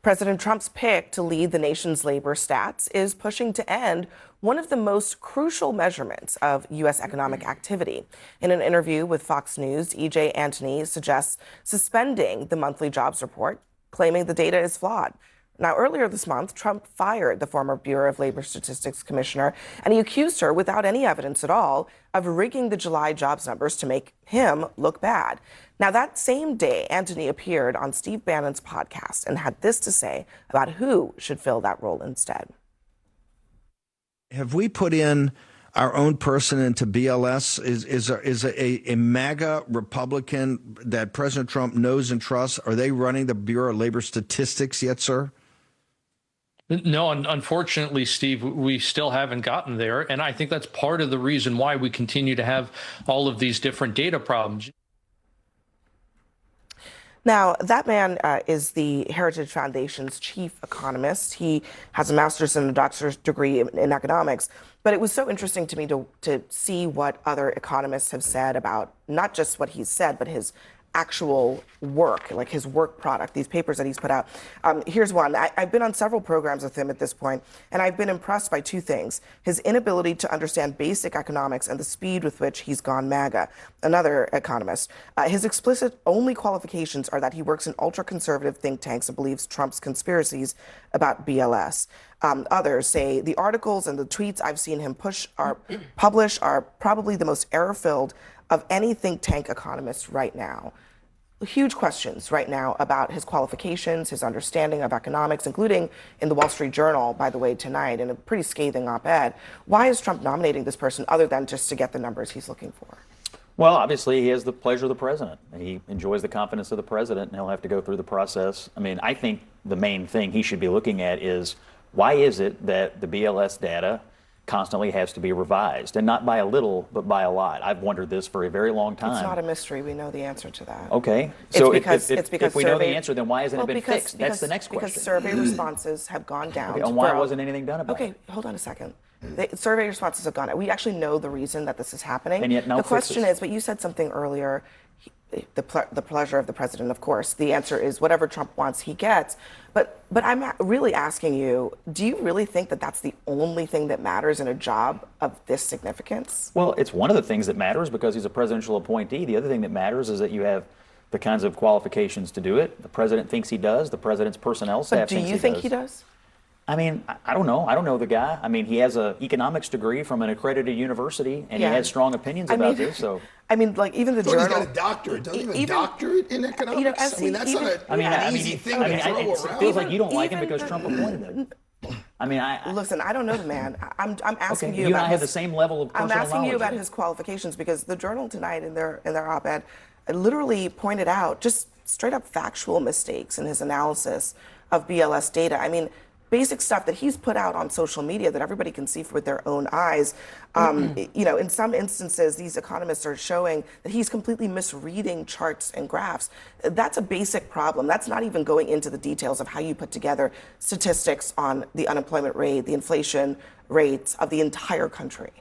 President Trump's pick to lead the nation's labor stats is pushing to end one of the most crucial measurements of U.S. economic activity. In an interview with Fox News, E.J. Antony suggests suspending the monthly jobs report, claiming the data is flawed. Now, earlier this month, Trump fired the former Bureau of Labor Statistics commissioner, and he accused her, without any evidence at all, of rigging the July jobs numbers to make him look bad. Now, that same day, Antony appeared on Steve Bannon's podcast and had this to say about who should fill that role instead. Have we put in our own person into BLS? Is a MAGA Republican that President Trump knows and trusts? Are they running the Bureau of Labor Statistics yet, sir? No, unfortunately, Steve, we still haven't gotten there. And I think that's part of the reason why we continue to have all of these different data problems. Now, that man is the Heritage Foundation's chief economist. He has a master's and a doctor's degree in economics. But it was so interesting to me to see what other economists have said about not just what he's said, but his actual work, like his work product, these papers that he's put out. Here's one. I've been on several programs with him at this point, and I've been impressed by two things: his inability to understand basic economics and the speed with which he's gone MAGA. Another economist, his explicit only qualifications are that he works in ultra-conservative think tanks and believes Trump's conspiracies about BLS. Others say the articles and the tweets I've seen him publish are probably the most error-filled of any think tank economist right now. Huge questions right now about his qualifications, his understanding of economics, including in the Wall Street Journal, by the way, tonight, in a pretty scathing op-ed. Why is Trump nominating this person other than just to get the numbers he's looking for? Well, obviously, he has the pleasure of the president. He enjoys the confidence of the president, and he'll have to go through the process. I mean, I think the main thing he should be looking at is why is it that the BLS data constantly has to be revised, and not by a little, but by a lot. I've wondered this for a very long time. It's not a mystery. We know the answer to that. Okay. So it's because if we know the answer, then why hasn't it been fixed? That's the next question. Because survey responses have gone down. Okay, and why wasn't anything done about it? Okay, hold on a second. The survey responses have gone down. We actually know the reason that this is happening. And yet no The question fixes. is, but you said something earlier, the pleasure of the president, of course. The answer is whatever Trump wants, he gets. But I'm really asking you, do you really think that that's the only thing that matters in a job of this significance? Well, it's one of the things that matters because he's a presidential appointee. The other thing that matters is that you have the kinds of qualifications to do it. The president thinks he does. The president's personnel staff thinks he does. But do you think he does? I mean, I don't know. I don't know the guy. I mean, he has an economics degree from an accredited university, and he has strong opinions about this. So, I mean, like even the journal. He's got a doctorate. Doesn't he have a doctorate in economics? You know, that's not an easy thing to throw around. It feels like you don't like him because Trump appointed him. I mean, listen. I don't know the man. I'm asking you. You and I have the same level of personal knowledge. I'm asking you about knowledge. his qualifications because the Journal tonight in their op-ed literally pointed out just straight up factual mistakes in his analysis of BLS data. I mean, basic stuff that he's put out on social media that everybody can see with their own eyes. You know, in some instances, these economists are showing that he's completely misreading charts and graphs. That's a basic problem. That's not even going into the details of how you put together statistics on the unemployment rate, the inflation rates of the entire country.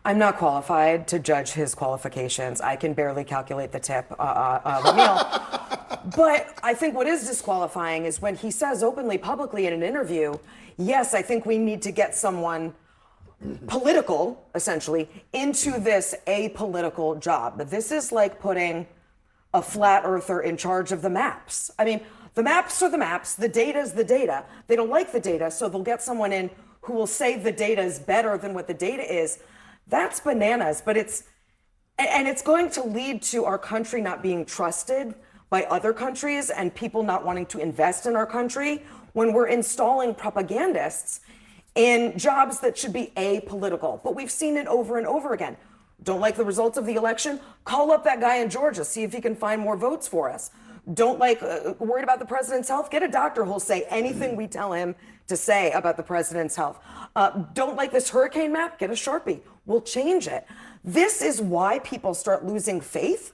I'm not qualified to judge his qualifications. I can barely calculate the tip of a meal. But I think what is disqualifying is when he says openly, publicly in an interview, yes, I think we need to get someone political, essentially, into this apolitical job. But this is like putting a flat earther in charge of the maps. I mean, the maps are the maps, the data is the data. They don't like the data, so they'll get someone in who will say the data is better than what the data is. That's bananas, but it's going to lead to our country not being trusted by other countries and people not wanting to invest in our country when we're installing propagandists in jobs that should be apolitical. But we've seen it over and over again. Don't like the results of the election? Call up that guy in Georgia, see if he can find more votes for us. Don't like, worried about the president's health? Get a doctor who'll say anything we tell him to say about the president's health. Don't like this hurricane map? Get a Sharpie. We'll change it. This is why people start losing faith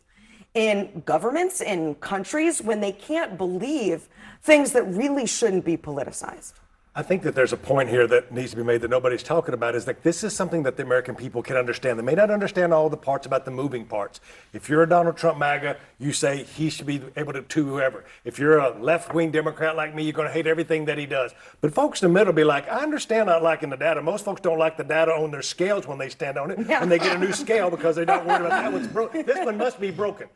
in governments, in countries, when they can't believe things that really shouldn't be politicized. I think that there's a point here that needs to be made that nobody's talking about is that this is something that the American people can understand. They may not understand all the parts about the moving parts. If you're a Donald Trump MAGA, you say he should be able to whoever. If you're a left-wing Democrat like me, you're going to hate everything that he does. But folks in the middle be like, I understand not liking the data. Most folks don't like the data on their scales when they stand on it, and they get a new scale because they don't worry about that one's broken. This one must be broken.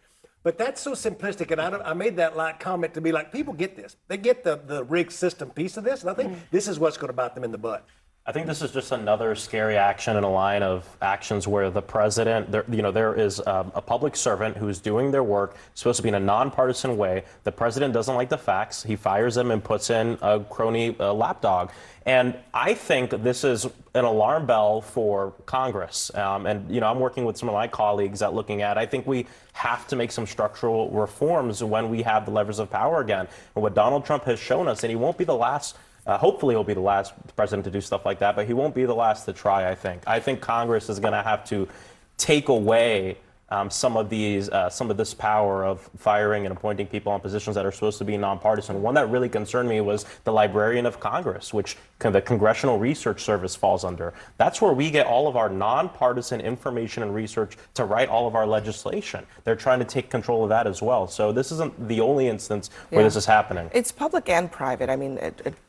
But that's so simplistic, and I made that comment to be like, people get this. They get the rigged system piece of this, and I think this is what's going to bite them in the butt. I think this is just another scary action in a line of actions where the president, there is a public servant who's doing their work, supposed to be in a nonpartisan way. The president doesn't like the facts. He fires them and puts in a crony lapdog. And I think this is an alarm bell for Congress. I'm working with some of my colleagues at looking at, I think we have to make some structural reforms when we have the levers of power again. And what Donald Trump has shown us, and he won't be the last, hopefully he'll be the last president to do stuff like that, but he won't be the last to try, I think. I think Congress is going to have to take away some of this power of firing and appointing people on positions that are supposed to be nonpartisan. One that really concerned me was the Librarian of Congress, which the Congressional Research Service falls under. That's where we get all of our nonpartisan information and research to write all of our legislation. They're trying to take control of that as well. So this isn't the only instance where this is happening. It's public and private. I mean,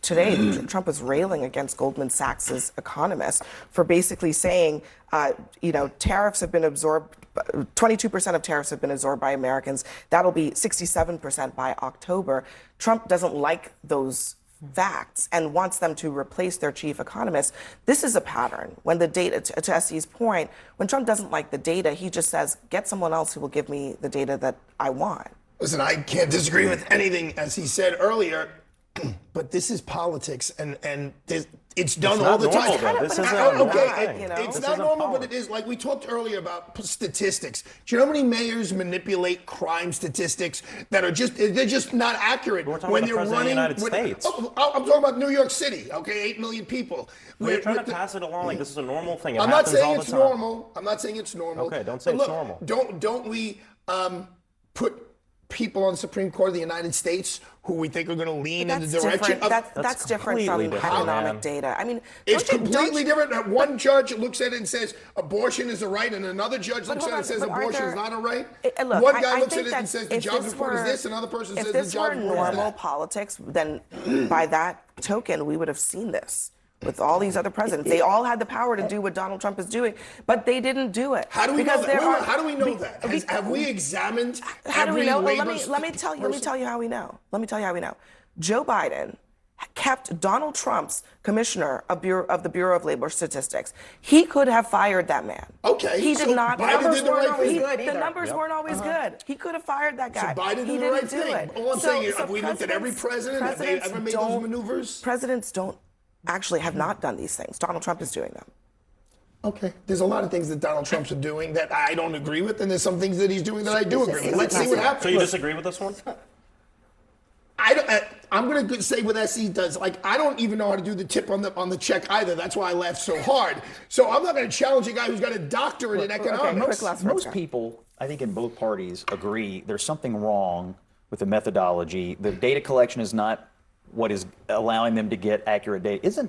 today Trump was railing against Goldman Sachs's economists for basically saying, tariffs have been absorbed. 22% of tariffs have been absorbed by Americans. That'll be 67% by October. Trump doesn't like those facts and wants them to replace their chief economist. This is a pattern. When the data, to Essie's point, when Trump doesn't like the data, he just says, get someone else who will give me the data that I want. Listen, I can't disagree with anything, as he said earlier, but this is politics, and it's done all the time. This isn't a normal okay, thing. It's not normal, but it is. Like we talked earlier about statistics. Do you know how many mayors manipulate crime statistics that are they're just not accurate when they're running? The United States. I'm talking about New York City. Okay, 8 million people. We're trying to pass it along like this is a normal thing. I'm not saying it's normal. I'm not saying it's normal. Okay, don't say it's normal. Don't we put people on the Supreme Court of the United States who we think are going to lean in the direction of... That's different from economic data. I mean, it's completely different. One judge looks at it and says abortion is a right, and another judge looks at it and says abortion is not a right. Look, one guy looks at it and says the jobs report is this, another person says the jobs report is that. If this were normal politics, then by that token, we would have seen this. With all these other presidents, they all had the power to do what Donald Trump is doing, but they didn't do it. How do we know that? How do we know that? Have we examined? How do we know? Well, let me tell you how we know. Joe Biden kept Donald Trump's commissioner of the Bureau of Labor Statistics. He could have fired that man. Okay, he did not. Biden did the right thing. The numbers weren't always good. He could have fired that guy. So Biden did the right thing. All I'm saying is, have we looked at every president? Have they ever made those maneuvers? Presidents don't actually have not done these things. Donald Trump is doing them. Okay. There's a lot of things that Donald Trump's are doing that I don't agree with, and there's some things that he's doing that I do agree with. Let's see what happens. So you disagree with this one? I'm going to say what SE does. Like, I don't even know how to do the tip on the check either. That's why I laughed so hard. So I'm not going to challenge a guy who's got a doctorate in economics. Most people, I think in both parties, agree there's something wrong with the methodology. The data collection is not what is allowing them to get accurate data.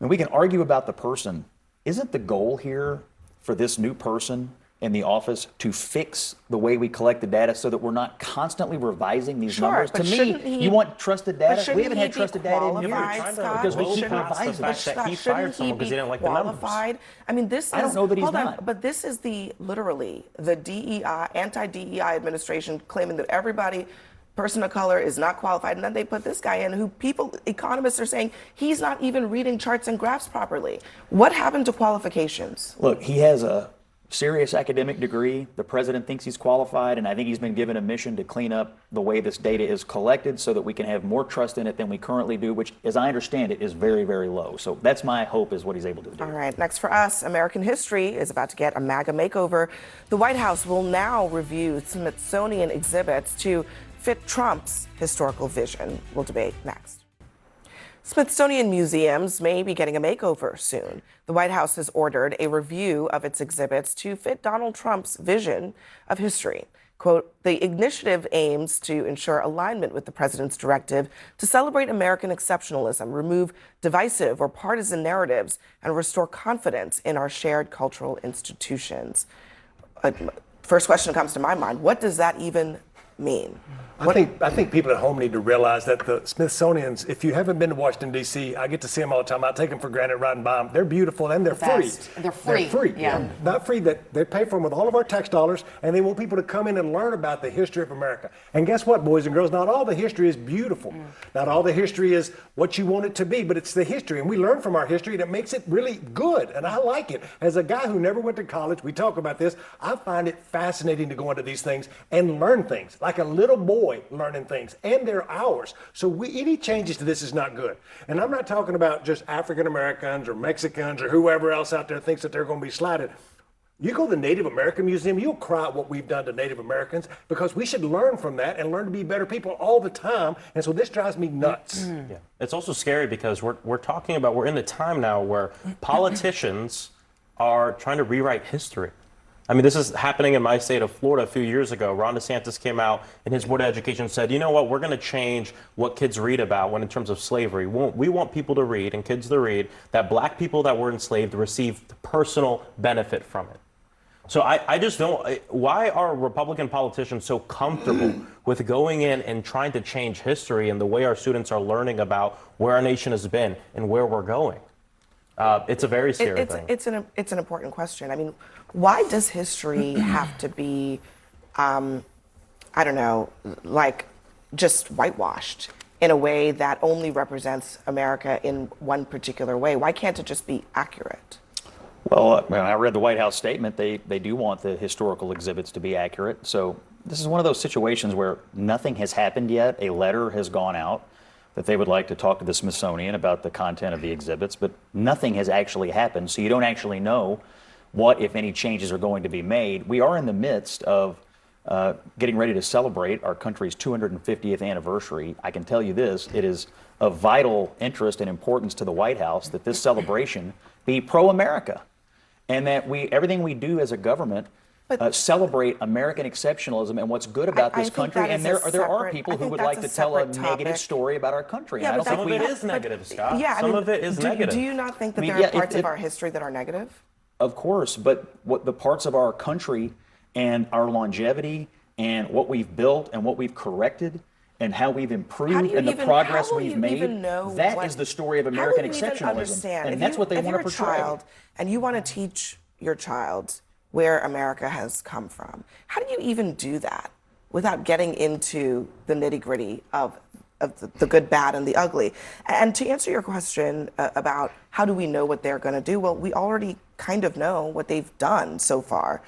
We can argue about the person. Isn't the goal here for this new person in the office to fix the way we collect the data so that we're not constantly revising these numbers? To me, you want trusted data? We haven't had trusted data in years because we keep revising. That he fired someone because he didn't like the numbers. I mean, this is... I don't know that he's not. But this is literally the DEI, anti-DEI administration claiming that everybody... person of color is not qualified, and then they put this guy in who economists are saying he's not even reading charts and graphs properly. What happened to qualifications? Look, he has a serious academic degree. The president thinks he's qualified, and I think he's been given a mission to clean up the way this data is collected so that we can have more trust in it than we currently do, which, as I understand it, is very, very low. So that's my hope, is what he's able to do. All right, next for us, American history is about to get a MAGA makeover. The White House will now review Smithsonian exhibits to fit Trump's historical vision. We'll debate next. Smithsonian museums may be getting a makeover soon. The White House has ordered a review of its exhibits to fit Donald Trump's vision of history. Quote, the initiative aims to ensure alignment with the president's directive to celebrate American exceptionalism, remove divisive or partisan narratives, and restore confidence in our shared cultural institutions. First question comes to my mind, what does that even mean? I think people at home need to realize that the Smithsonian's, if you haven't been to Washington, D.C., I get to see them all the time. I take them for granted riding by them. They're beautiful and they're free. They're free. They're free. Yeah. Not free, that they pay for them with all of our tax dollars, and they want people to come in and learn about the history of America. And guess what, boys and girls? Not all the history is beautiful. Not all the history is what you want it to be, but it's the history. And we learn from our history, and it makes it really good. And I like it. As a guy who never went to college, we talk about this, I find it fascinating to go into these things and learn things, like a little boy learning things. And they're ours. So any changes to this is not good. And I'm not talking about just African Americans or Mexicans or whoever else out there thinks that they're going to be slighted. You go to the Native American Museum, you'll cry at what we've done to Native Americans, because we should learn from that and learn to be better people all the time. And so this drives me nuts. Yeah. It's also scary because we're talking about, we're in the time now where politicians are trying to rewrite history. I mean, this is happening in my state of Florida a few years ago. Ron DeSantis came out in his Board of Education and said, you know what, we're going to change what kids read about when in terms of slavery. We want people to read and kids to read that black people that were enslaved received personal benefit from it. So I just don't, why are Republican politicians so comfortable with going in and trying to change history and the way our students are learning about where our nation has been and where we're going? It's a very scary thing. It's an important question. I mean, why does history have to be, I don't know, like just whitewashed in a way that only represents America in one particular way? Why can't it just be accurate? Well, when I read the White House statement, they do want the historical exhibits to be accurate. So this is one of those situations where nothing has happened yet. A letter has gone out that they would like to talk to the Smithsonian about the content of the exhibits, but nothing has actually happened. So you don't actually know what, if any, changes are going to be made. We are in the midst of getting ready to celebrate our country's 250th anniversary. I can tell you this, it is of vital interest and importance to the White House that this celebration be pro-America, and that everything we do as a government celebrate American exceptionalism and what's good about this country. And there are people who would like to tell a negative story about our country. Yeah, Some of it is negative, Scott. Yeah, Some of it is negative. Do you not think that there are parts of our history that are negative? Of course, but what the parts of our country and our longevity and what we've built and what we've corrected and how we've improved and the progress we've made, that is the story of American exceptionalism. And that's what they want to portray. If you're a child and you want to teach your child where America has come from, how do you even do that without getting into the nitty-gritty of the good, bad, and the ugly? And to answer your question about how do we know what they're going to do, well, we already kind of know what they've done so far.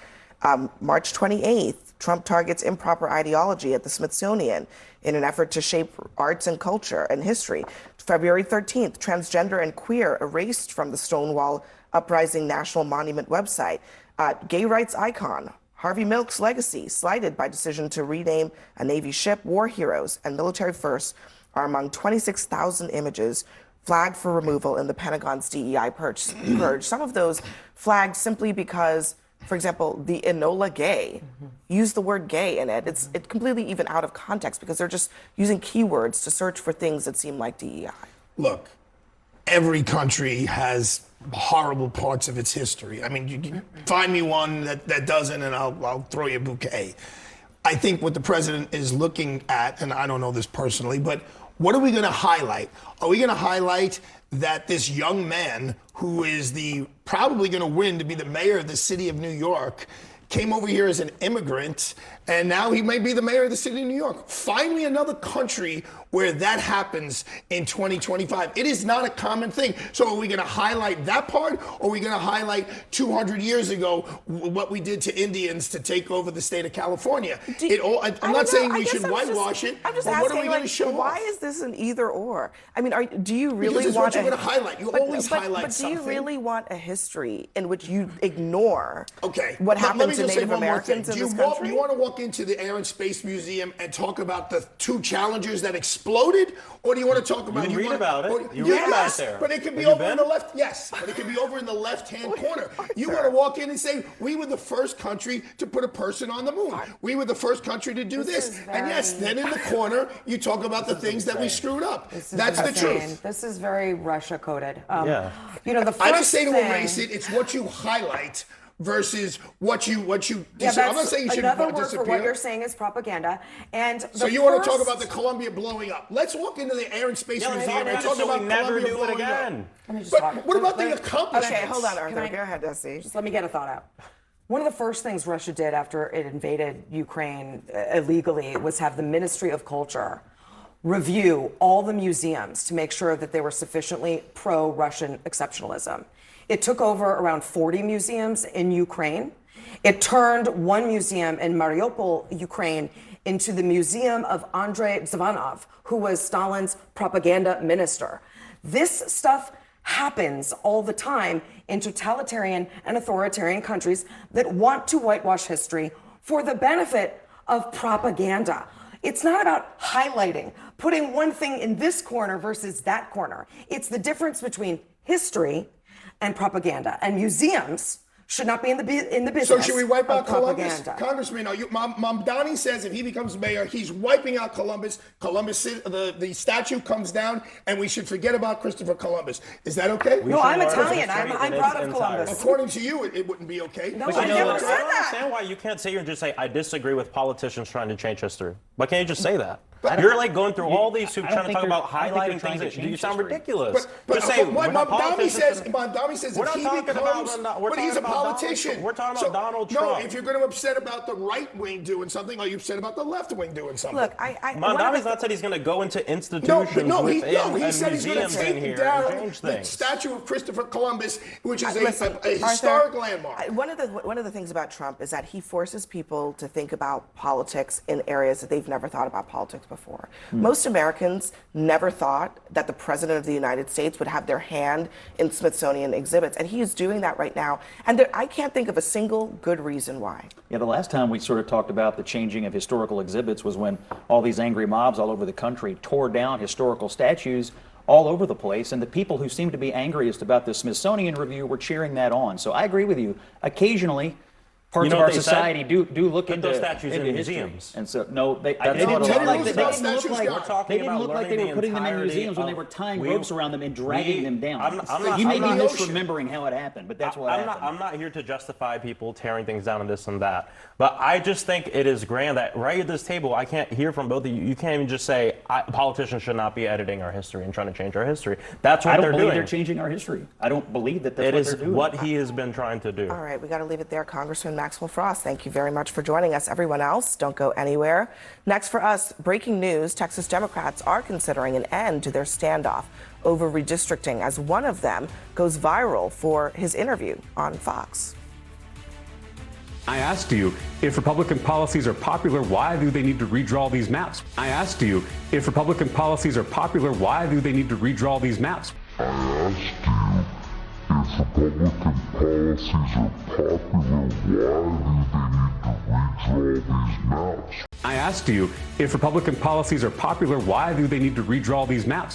March 28th, Trump targets improper ideology at the Smithsonian in an effort to shape arts and culture and history. February 13th, transgender and queer erased from the Stonewall Uprising National Monument website. Gay rights icon Harvey Milk's legacy slighted by decision to rename a Navy ship. War heroes and military firsts are among 26,000 images flagged for removal in the Pentagon's DEI purge. Some of those flagged simply because, for example, the Enola Gay use the word gay in it. It's completely even out of context because they're just using keywords to search for things that seem like DEI. Look, every country has horrible parts of its history. I mean, you can find me one that doesn't, and I'll throw you a bouquet. I think what the president is looking at, and I don't know this personally, but what are we going to highlight? Are we going to highlight that this young man who is probably going to win to be the mayor of the city of New York came over here as an immigrant, and now he may be the mayor of the city of New York? Find me another country where that happens in 2025. It is not a common thing. So are we going to highlight that part, or are we going to highlight 200 years ago what we did to Indians to take over the state of California? I'm not saying we should whitewash it, I'm just but asking, what are we going to show why off? is this an either or? I mean, do you really Because it's want what you're going to highlight. You always highlight but something. do you really want a history in which you ignore what what happened to Native Americans in this country? Do you want to walk into the Air and Space Museum and talk about the two challengers that exploded, or do you want to talk about? You read want, about it. or- You read about yes, it there. but it could be Have you over in been? the left. Yes, but it could be over in the left-hand corner. You want to walk in and say, "We were the first country to put a person on the moon. We were the first country to do this." And yes, then in the corner, you talk about the things that we screwed up. That's the truth. This is very Russia coded. Yeah. You know, the first I didn't say to thing, erase it. It's what you highlight versus what you. Yeah, I'm not saying you should another word disappear. for what you're saying is propaganda. And So you want to talk about the Columbia blowing up? Let's walk into the Air and Space Yeah, let's Museum talk and about talk it so about we never Columbia do it blowing again. up. But what about the accomplishments? Okay, hold on, Arthur. Can I- Go ahead, Desi. Just let me get a thought out. One of the first things Russia did after it invaded Ukraine illegally was have the Ministry of Culture review all the museums to make sure that they were sufficiently pro-Russian exceptionalism. It took over around 40 museums in Ukraine. It turned one museum in Mariupol, Ukraine, into the Museum of Andrei Zvanov, who was Stalin's propaganda minister. This stuff happens all the time in totalitarian and authoritarian countries that want to whitewash history for the benefit of propaganda. It's not about highlighting, putting one thing in this corner versus that corner. It's the difference between history and propaganda. And museums should not be in the business. So should we wipe out of Columbus? propaganda. Congressman, Mamdani says if he becomes mayor, he's wiping out Columbus. The statue comes down, and we should forget about Christopher Columbus. Is that okay? No, I'm learn Italian. history I'm in proud its of Columbus. According to you, it wouldn't be okay. No, But I you know never what? said I don't that. understand why you can't sit here and just say, I disagree with politicians trying to change history. Why can't you just say that? You're like going through all these hoops I don't trying to think talk you're- about I don't think highlighting you're trying things to that you change sound history. ridiculous. But Just say, what we're not Mamdani politicians. says, We're if not he talking becomes, about- we're but he's a talking about Donald politician. Trump. We're talking about Donald No, Trump. if you're going to upset about the right wing doing something, are you upset about the left wing doing something? Look, Mamdani's not said he's going to go into No, institutions but no, he within said he's going to museums in take here and down change the things. statue of Christopher Columbus, which is Listen, a historic landmark. One of the things about Trump is that he forces people to think about politics in areas that they've never thought about politics before. Most Americans never thought that the President of the United States would have their hand in Smithsonian exhibits, and he is doing that right now. And I can't think of a single good reason why. Yeah, the last time we sort of talked about the changing of historical exhibits was when all these angry mobs all over the country tore down historical statues all over the place, and the people who seemed to be angriest about the Smithsonian review were cheering that on. So I agree with you. Occasionally, parts You know of what our they said? society do look Put into those statues in into history. museums. And so no, That's they not didn't allowed. look like Teddy they Roosevelt didn't look statues like gone. We're talking they didn't about look like they learning were putting them in entirety museums when they of- were tying we- ropes around them and dragging we- them down. I'm You may not- be I'm not- misremembering how it happened, but that's what happened. I'm not here to justify people tearing things down and this and that. But I just think it is grand that right at this table, I can't hear from both of you. You can't even just say politicians should not be editing our history and trying to change our history. That's what I don't they're believe doing. they're changing our history. I don't believe that that's It what is they're doing. what he has been trying to do. All right, we got to leave it there. Congressman Maxwell Frost, thank you very much for joining us. Everyone else, don't go anywhere. Next for us, breaking news, Texas Democrats are considering an end to their standoff over redistricting as one of them goes viral for his interview on Fox. I asked you, if Republican policies are popular, why do they need to redraw these maps? I asked you, if Republican policies are popular, why do they need to redraw these maps? I asked you, if Republican policies are popular, why do they need to redraw these maps? I asked you, if Republican policies are popular, why do they need to redraw these maps?